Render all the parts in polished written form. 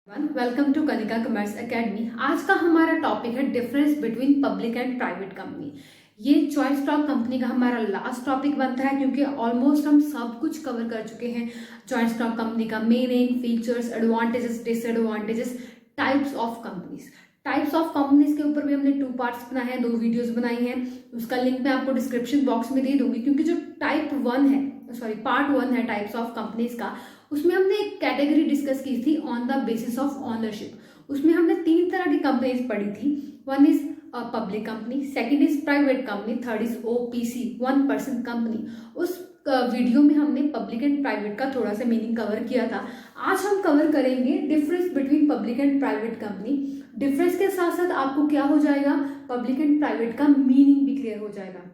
Welcome to Kanika commerce academy. आज का हमारा टॉपिक है difference between public and private company. ये जॉइंट स्टॉक कंपनी का हमारा लास्ट टॉपिक बनता है क्योंकि ऑलमोस्ट हम सब कुछ कवर कर चुके हैं। जॉइंट स्टॉक कंपनी का meaning, features, advantages, disadvantages, types of companies. Types of companies के ऊपर भी हमने 2 पार्ट्स बनाए हैं, 2 वीडियोस बनाई हैं। उसका लिंक मैं आपको डिस्क्रिप्शन बॉक्स में दे दूंगी क्योंकि जो पार्ट 1 है टाइप्स ऑफ कंपनीज का, उसमें हमने एक कैटेगरी डिस्कस की थी on the basis of ownership. उसमें हमने 3 तरह की कंपनीज पढ़ी थी। One is public company, second is private company, third is OPC, 1 person company. उस वीडियो में हमने पब्लिक एंड प्राइवेट का थोड़ा सा मीनिंग कवर किया था। आज हम कवर करेंगे difference between public and private company. Difference के साथ साथ आपको क्या हो जाएगा, पब्लिक एंड प्राइवेट का मीनिंग भी क्लियर हो जाएगा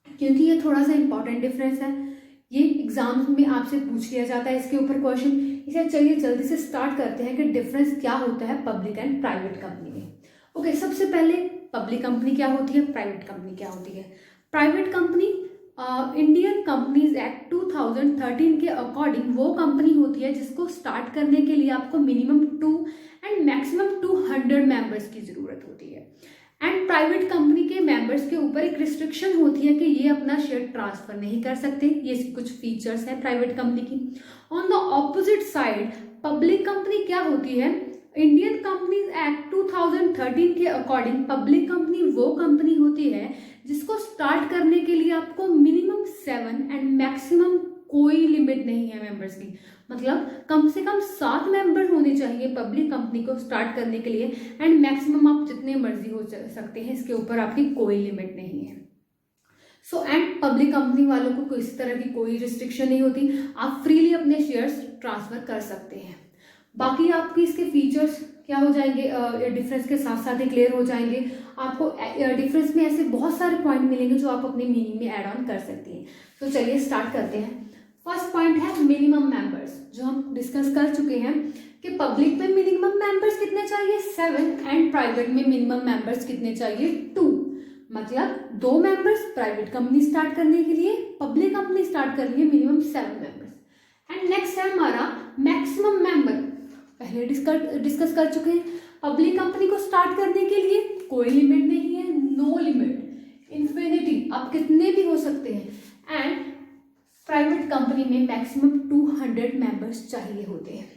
क्योंकि ये थोड़ा सा इंपॉर्टेंट डिफरेंस है। ये एग्जाम्स में आपसे पूछ लिया जाता है इसके ऊपर क्वेश्चन। इसे चलिए जल्दी से स्टार्ट करते हैं कि डिफरेंस क्या होता है पब्लिक एंड प्राइवेट कंपनी में। ओके, सबसे पहले पब्लिक कंपनी क्या होती है, प्राइवेट कंपनी क्या होती है। Private company Indian companies act 2013 के अकॉर्डिंग वो कंपनी होती है जिसको स्टार्ट करने के लिए आपको मिनिमम 2 एंड मैक्सिमम 200 मेंबर्स की जरूरत होती है। एंड प्राइवेट कंपनी के मेंबर्स के ऊपर एक रिस्ट्रिक्शन होती है कि ये अपना शेयर ट्रांसफर नहीं कर सकते। ये कुछ फीचर्स हैं प्राइवेट कंपनी की। On the opposite side public company क्या होती है, इंडियन कंपनीज एक्ट 2013 के अकॉर्डिंग पब्लिक कंपनी वो कंपनी होती है जिसको स्टार्ट करने के लिए आपको मिनिमम 7 एंड मैक्सिमम कोई लिमिट नहीं है मेंबर्स की। मतलब कम से कम 7 मेंबर होने चाहिए पब्लिक कंपनी को स्टार्ट करने के लिए एंड मैक्सिमम आप जितने मर्जी हो सकते हैं, इसके ऊपर आपकी कोई लिमिट नहीं है। सो एंड पब्लिक कंपनी वालों को किसी तरह की कोई रिस्ट्रिक्शन नहीं होती, आप फ्रीली अपने शेयर्स ट्रांसफर कर सकते हैं। बाकी आपके इसके फीचर्स क्या हो जाएंगे, डिफरेंस के साथ साथ ही क्लियर हो जाएंगे। आपको डिफरेंस में ऐसे बहुत सारे पॉइंट मिलेंगे जो आप अपने मीनिंग में ऐड ऑन कर सकती हैं। तो चलिए स्टार्ट करते हैं। फर्स्ट पॉइंट है मिनिमम मेंबर्स, जो हम डिस्कस कर चुके हैं कि पब्लिक में मिनिमम मेंबर्स कितने चाहिए, 7 एंड प्राइवेट में मिनिमम मेंबर्स कितने चाहिए, 2। मतलब 2 मेंबर्स प्राइवेट कंपनी स्टार्ट करने के लिए, पब्लिक कंपनी स्टार्ट करने के लिए मिनिमम 7 मेंबर्स। एंड नेक्स्ट है हमारा मैक्सिमम मेंबर, पहले डिस्कस कर चुके हैं। पब्लिक कंपनी को स्टार्ट करने के लिए कोई लिमिट नहीं है, नो लिमिट, इन्फिनिटी, आप कितने भी हो सकते हैं। एंड प्राइवेट कंपनी में मैक्सिमम 200 मेंबर्स चाहिए होते हैं।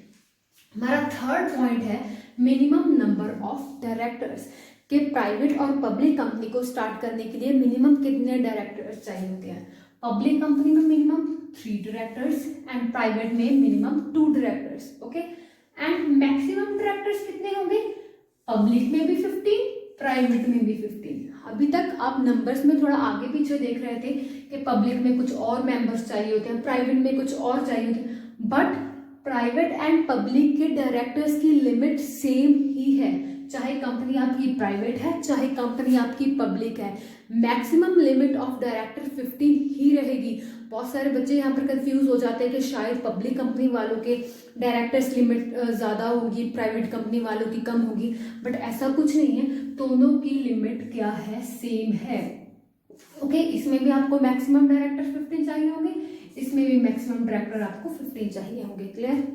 हमारा थर्ड पॉइंट है मिनिमम नंबर ऑफ डायरेक्टर्स, के प्राइवेट और पब्लिक कंपनी को स्टार्ट करने के लिए मिनिमम कितने डायरेक्टर्स चाहिए होते हैं। पब्लिक कंपनी में मिनिमम 3 डायरेक्टर्स एंड प्राइवेट में minimum 2 directors. Okay, and maximum directors कितने होंगे, पब्लिक में भी 15, प्राइवेट में भी 15। अभी तक आप नंबर्स में थोड़ा आगे पीछे देख रहे थे कि पब्लिक में कुछ और मेंबर्स चाहिए होते हैं, प्राइवेट में कुछ और चाहिए होते हैं, बट प्राइवेट एंड पब्लिक के डायरेक्टर्स की लिमिट सेम ही है, चाहे कंपनी आपकी प्राइवेट है चाहे कंपनी आपकी पब्लिक है। मैक्सिमम लिमिट ऑफ डायरेक्टर 15 ही रहेगी। बहुत सारे बच्चे यहाँ पर कंफ्यूज हो जाते हैं कि शायद पब्लिक कंपनी वालों के डायरेक्टर्स लिमिट ज़्यादा होगी, प्राइवेट कंपनी वालों की कम होगी, बट ऐसा कुछ नहीं है, दोनों की लिमिट क्या है, सेम है। ओके, इसमें भी आपको मैक्सिमम डायरेक्टर 15 चाहिए होंगे, इसमें भी मैक्सिमम डायरेक्टर आपको 15 चाहिए होंगे। क्लियर।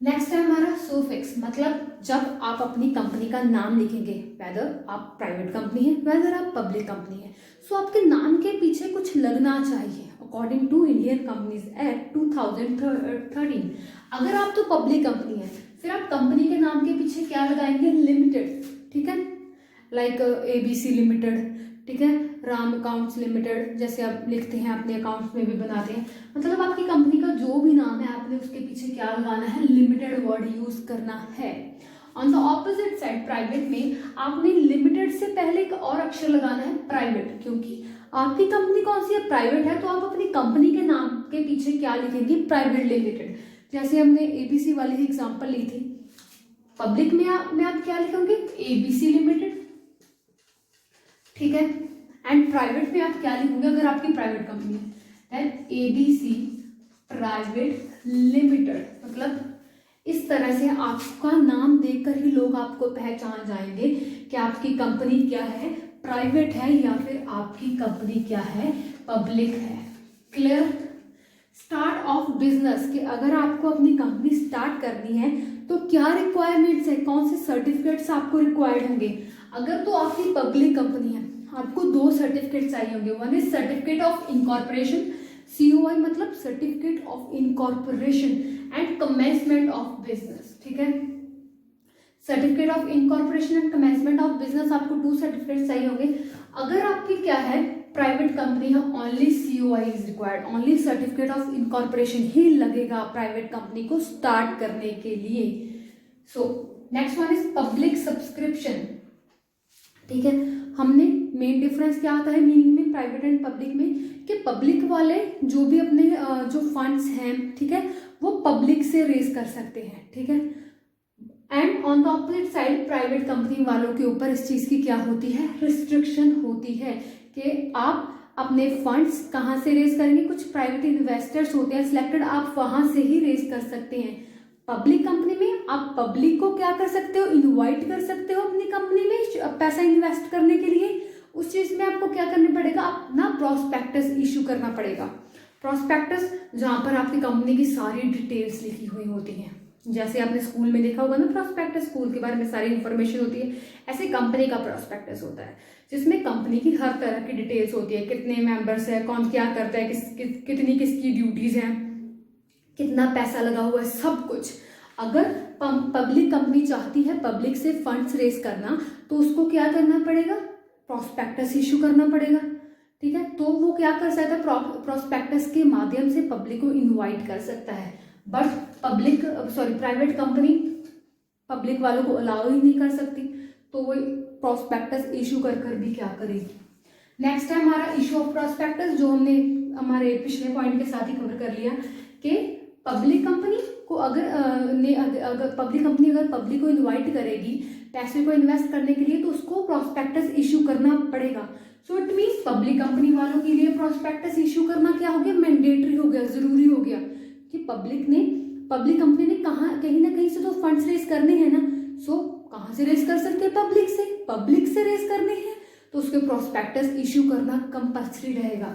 नेक्स्ट है हमारा सोफिक्स, मतलब जब आप अपनी कंपनी का नाम लिखेंगे, वेदर आप प्राइवेट कंपनी है वेदर आप पब्लिक कंपनी है, सो आपके नाम के पीछे कुछ लगना चाहिए according to Indian companies act 2013। अगर आप तो पब्लिक कंपनी है फिर आप कंपनी के नाम के पीछे क्या लगाएंगे, लिमिटेड, ठीक है, लाइक ABC लिमिटेड, ठीक है, राम अकाउंट्स लिमिटेड, जैसे आप लिखते हैं अपने अकाउंट्स में भी बनाते हैं। मतलब आपकी कंपनी का जो भी नाम है आपने उसके पीछे क्या लगाना है, लिमिटेड वर्ड यूज करना है। On the opposite side private में आपने लिमिटेड से पहले एक और अक्षर लगाना है, प्राइवेट, क्योंकि आपकी कंपनी कौन सी है, प्राइवेट है, तो आप अपनी कंपनी के नाम के पीछे क्या लिखेंगे, प्राइवेट लिमिटेड। जैसे हमने ABC वाली ही एग्जांपल ली थी, पब्लिक में आप क्या लिखेंगे, ABC लिमिटेड, ठीक है, एंड प्राइवेट में आप क्या लिखेंगे अगर आपकी प्राइवेट कंपनी है, ABC प्राइवेट लिमिटेड। मतलब इस तरह से आपका नाम देखकर ही लोग आपको पहचान जाएंगे कि आपकी कंपनी क्या है, प्राइवेट है या फिर आपकी कंपनी क्या है, पब्लिक है। क्लियर। स्टार्ट ऑफ बिजनेस, कि अगर आपको अपनी कंपनी स्टार्ट करनी है तो क्या रिक्वायरमेंट्स है, कौन से सर्टिफिकेट्स आपको रिक्वायर्ड होंगे। अगर तो आपकी पब्लिक कंपनी है, आपको 2 सर्टिफिकेट चाहिए होंगे। One is certificate of incorporation, COI मतलब certificate of incorporation, and commencement of business. ठीक है, certificate of incorporation and commencement of business, आपको 2 सर्टिफिकेट चाहिए होंगे। अगर आपकी क्या है प्राइवेट कंपनी है, only COI is required, only certificate of incorporation ही लगेगा प्राइवेट कंपनी को स्टार्ट करने के लिए। So next one is public subscription. ठीक है, हमने मेन डिफरेंस क्या आता है मीनिंग में प्राइवेट एंड पब्लिक में, कि पब्लिक वाले जो भी अपने जो फंड्स हैं, ठीक है, वो पब्लिक से रेज कर सकते हैं। ठीक है, and on the opposite side private company वालों के ऊपर इस चीज की क्या होती है, रिस्ट्रिक्शन होती है कि आप अपने फंड्स कहाँ से रेज करेंगे। कुछ प्राइवेट इन्वेस्टर्स होते हैं सिलेक्टेड, आप वहां से ही रेज कर सकते हैं। पब्लिक कंपनी में आप पब्लिक को क्या कर सकते हो, इनवाइट कर सकते हो अपनी कंपनी में पैसा इन्वेस्ट करने के लिए। उस चीज में आपको क्या करना पड़ेगा, अपना प्रोस्पेक्टस इशू करना पड़ेगा। प्रोस्पेक्टस जहां पर आपकी कंपनी की सारी डिटेल्स लिखी हुई होती हैं, जैसे आपने स्कूल में देखा होगा ना प्रोस्पेक्टस, स्कूल के बारे में सारी इंफॉर्मेशन होती है, ऐसे कंपनी का प्रोस्पेक्टस होता है जिसमें कंपनी की हर तरह की डिटेल्स होती है, कितने मेंबर्स है, कौन क्या करता है, कितनी किसकी ड्यूटीज हैं, कितना पैसा लगा हुआ है, सब कुछ। अगर पब्लिक कंपनी चाहती है पब्लिक से फंड्स रेज करना, तो उसको क्या करना पड़ेगा, प्रोस्पेक्टस इशू करना पड़ेगा। ठीक है, तो वो क्या कर सकता है, प्रोस्पेक्टस के माध्यम से पब्लिक को इनवाइट कर सकता है। बट प्राइवेट कंपनी पब्लिक वालों को अलाउ ही नहीं कर सकती, तो वो प्रोस्पेक्टस इशू कर भी क्या करेगी। नेक्स्ट है हमारा इशू ऑफ प्रोस्पेक्टस, जो हमने हमारे पिछले पॉइंट के साथ ही कवर कर लिया कि पब्लिक कंपनी को अगर पब्लिक को इनवाइट करेगी पैसे को इन्वेस्ट करने के लिए, तो उसको प्रोस्पेक्टस इशू करना पड़ेगा। So it means public company वालों के लिए प्रोस्पेक्टस इशू करना क्या हो गया, मैंडेटरी हो गया, जरूरी हो गया कि पब्लिक कंपनी ने कहीं ना कहीं से तो फंड्स रेज करने हैं ना। सो कहाँ से रेज कर सकते हैं, पब्लिक से रेज करने हैं, तो उसके प्रोस्पेक्टस इशू करना कंपल्सरी रहेगा।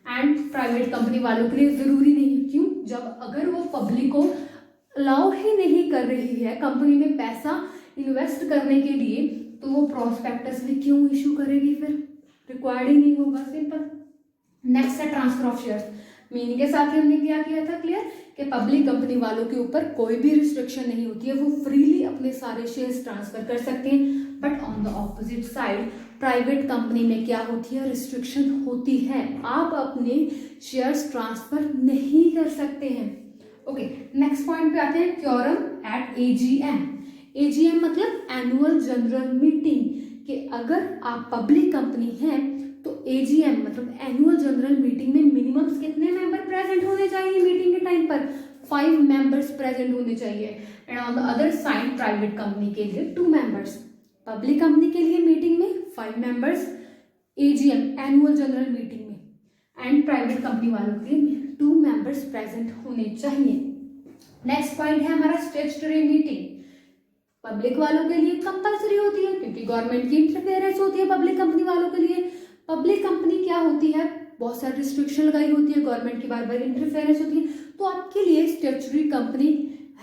एंड प्राइवेट कंपनी वालों के लिए जरूरी नहीं है। क्यों, जब अगर वो पब्लिक को अलाउ ही नहीं कर रही है कंपनी में पैसा इन्वेस्ट करने के लिए, तो वो प्रोस्पेक्टस भी क्यों इशू करेगी, फिर रिक्वायर्ड ही नहीं होगा, सिंपल। नेक्स्ट है ट्रांसफर ऑफ शेयर्स। मीनिंग के साथ ही हमने क्या किया था क्लियर, कि पब्लिक कंपनी वालों के ऊपर कोई भी रिस्ट्रिक्शन नहीं होती है, वो फ्रीली अपने सारे शेयर्स ट्रांसफर कर सकते हैं। But on the opposite side private company में क्या होती है, रिस्ट्रिक्शन होती है, आप अपने शेयर्स ट्रांसफर नहीं कर सकते हैं। ओके, नेक्स्ट पॉइंट पे आते हैं, क्योरम एट AGM। AGM मतलब एनुअल जनरल मीटिंग, कि अगर आप पब्लिक कंपनी हैं तो AGM मतलब एनुअल जनरल मीटिंग में मिनिमम कितने मेंबर प्रेजेंट होने चाहिए मीटिंग के टाइम पर, 5 मेंबर्स प्रेजेंट होने चाहिए। And on the other side private company के लिए 2 मेंबर्स, पब्लिक कंपनी के लिए मीटिंग में 5 members AGM annual general meeting में, एंड प्राइवेट कंपनी वालों के लिए 2 मेंबर्स प्रेजेंट होने चाहिए। नेक्स्ट पॉइंट है हमारा स्टैट्यूटरी मीटिंग। पब्लिक वालों के लिए कंपल्सरी होती है क्योंकि गवर्नमेंट की इंटरफेरेंस होती है पब्लिक कंपनी वालों के लिए। पब्लिक कंपनी क्या होती है, बहुत सारी रिस्ट्रिक्शन लगाई होती है, गवर्नमेंट की बार बार इंटरफेरेंस होती है, तो आपके लिए स्टैट्यूटरी कंपनी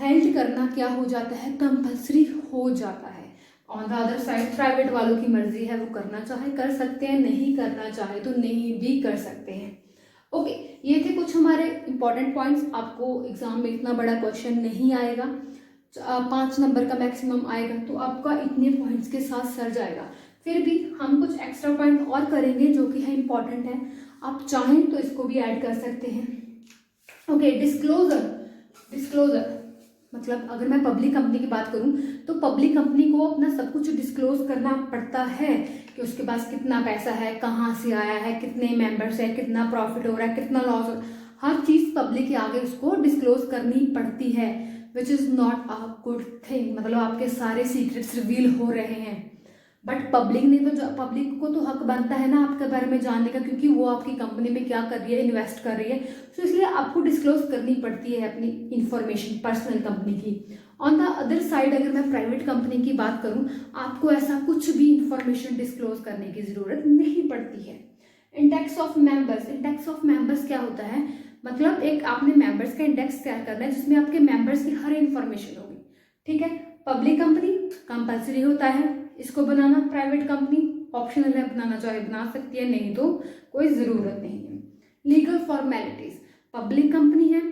हेल्ड करना क्या हो जाता है, कंपल्सरी हो जाता है। On the other side private वालों की मर्जी है, वो करना चाहे कर सकते हैं, नहीं करना चाहे तो नहीं भी कर सकते हैं। ओके, ये थे कुछ हमारे इंपॉर्टेंट पॉइंट्स। आपको एग्जाम में इतना बड़ा क्वेश्चन नहीं आएगा, 5 नंबर का मैक्सिमम आएगा, तो आपका इतने पॉइंट्स के साथ सर जाएगा। फिर भी हम कुछ एक्स्ट्रा पॉइंट और करेंगे जो कि है इंपॉर्टेंट है, आप चाहें तो इसको भी ऐड कर सकते हैं। ओके, डिस्क्लोजर मतलब अगर मैं पब्लिक कंपनी की बात करूं तो पब्लिक कंपनी को अपना सब कुछ डिस्क्लोज करना पड़ता है कि उसके पास कितना पैसा है, कहाँ से आया है, कितने मेंबर्स है, कितना प्रॉफिट हो रहा है, कितना लॉस हो रहा है, हर चीज पब्लिक के आगे उसको डिस्क्लोज करनी पड़ती है, which is not a good thing. मतलब आपके सारे सीक्रेट्स रिवील हो रहे हैं, बट पब्लिक को तो हक बनता है ना आपके बारे में जानने का, क्योंकि वो आपकी कंपनी में क्या कर रही है, इन्वेस्ट कर रही है, तो इसलिए आपको डिस्क्लोज करनी पड़ती है अपनी इंफॉर्मेशन पर्सनल कंपनी की। ऑन द अदर साइड अगर मैं प्राइवेट कंपनी की बात करूं, आपको ऐसा कुछ भी इंफॉर्मेशन डिस्क्लोज करने की जरूरत नहीं पड़ती है। इंडेक्स ऑफ मेंबर्स क्या होता है, मतलब एक आपने मेंबर्स का इंडेक्स तैयार करना है जिसमें आपके मेंबर्स की हर इंफॉर्मेशन होगी, ठीक है। पब्लिक कंपनी कंपल्सरी होता है इसको बनाना, प्राइवेट कंपनी ऑप्शनल है, बनाना चाहे बना सकती है, नहीं तो कोई ज़रूरत नहीं है। लीगल फॉर्मेलिटीज, पब्लिक कंपनी है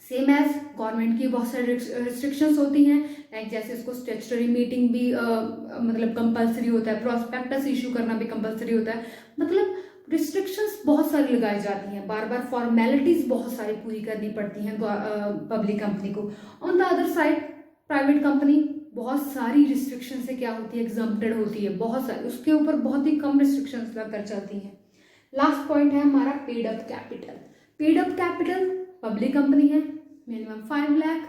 सेम एज गवर्नमेंट की बहुत सारी रिस्ट्रिक्शंस होती हैं, लाइक जैसे इसको स्टेचुटरी मीटिंग भी मतलब कंपल्सरी होता है, प्रोस्पेक्टस इशू करना भी कंपल्सरी होता है, मतलब रिस्ट्रिक्शंस बहुत सारी लगाई जाती हैं, बार बार फॉर्मेलिटीज बहुत सारी पूरी करनी पड़ती हैं पब्लिक कंपनी को। On the other side private company बहुत सारी रिस्ट्रिक्शन से क्या होती है, एग्जम्प्टेड होती है, बहुत सारी, उसके ऊपर बहुत ही कम रिस्ट्रिक्शंस लगकर चलती हैं। लास्ट पॉइंट है हमारा paid up capital. Paid up capital public company है मिनिमम 5 लाख,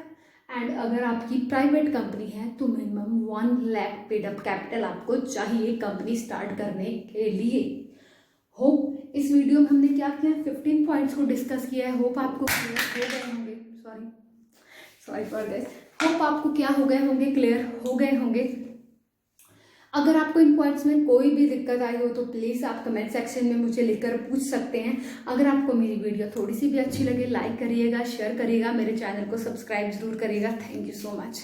एंड अगर आपकी प्राइवेट कंपनी है तो minimum 1 lakh paid up capital आपको चाहिए कंपनी स्टार्ट करने के लिए। होप इस वीडियो में हमने क्या किया, 15 पॉइंट्स को डिस्कस किया है। होप आपको क्लियर हो गए होंगे, सॉरी फॉर दिस, होप आपको क्या हो गए होंगे, क्लियर हो गए होंगे। अगर आपको इन पॉइंट्स में कोई भी दिक्कत आई हो तो प्लीज़ आप कमेंट सेक्शन में मुझे लिखकर पूछ सकते हैं। अगर आपको मेरी वीडियो थोड़ी सी भी अच्छी लगे लाइक करिएगा, शेयर करिएगा, मेरे चैनल को सब्सक्राइब जरूर करिएगा। Thank you so much.